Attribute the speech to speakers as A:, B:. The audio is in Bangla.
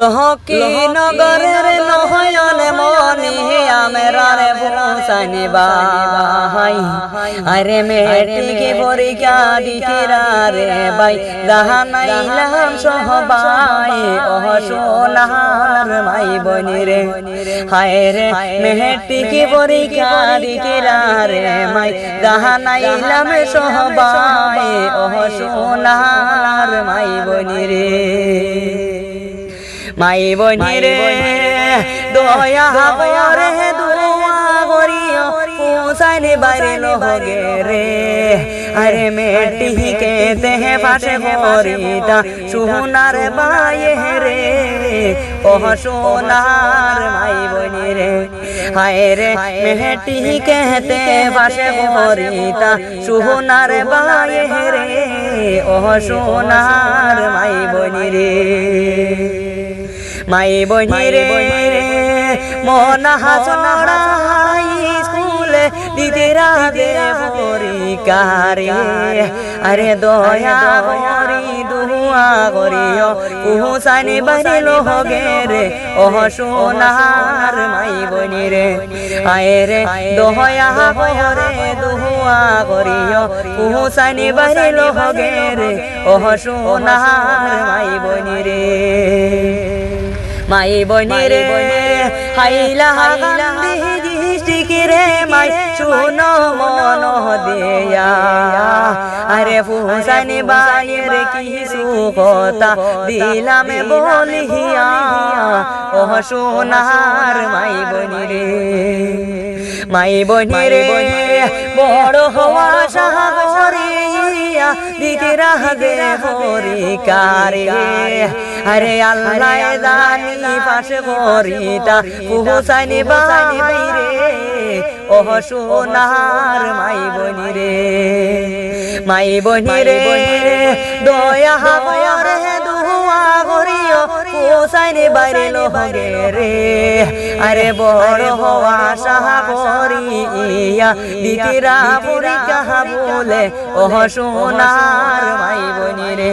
A: হকি নগরের নহয়ন মনি আমরারে ভোসানি বাই আরে মেটিকে পরীক্ষা দিছিরা রে বাই জাহানাইলাম সহবাই ও সোনার মাই বনি রে হায় রে মেটিকে পরীক্ষা দিছিরা রে মাই জাহানাইলাম সহবাই ও সোনার মাই বনি রে মাই বনি রে দয়া করে দোয়া করিও পৌঁছাইনি বাইরে লগে রে আরে মেটি কে দেহে পাশে করিতা সোনার বায়ে রে ও সোনার মাই বনি রে হায় রে মেটি কে দেহে পাশে করিতা সোনার বায়ে রে ও সোনার মাই বনি রে মাই বনি রে মনা হাসনা স্কুলে দিদিরা দে পরীক্ষারে আরে দয়া করি দুয়া করিও পৌঁছানি বাড়ি লগে রে ও সোনার মাই বনি রে আয় রে দয়া করে দুয়া করিও পৌঁছানি বাড়ি লগে রে ও সোনার মাই বনি রে মাই বনি রে হাইলা গান্ধী ডিস্ট্রিক্ট রে মাই শুনো মন দিয়া আরে পৌঁছানি বাইয়ের কিছু কথা দিলাম বলিয়া ও সোনার মাই বনি রে মাই বনি রে বড় হওয়া সাগরিয়া দিদিরা দে পরীক্ষারে আরে আল্লাহ জানি পাশে করিতা পৌঁছাইনি বাইরে ও সোনার মাই বনি রে মাই বনি রে দয়া করে দুয়া করিও পৌঁছাইনি বাইরে লগে রে আরে বড় হওয়া সাহা করিয়া দিদিরা পরীক্ষা বলে ও সোনার মাই বনি রে।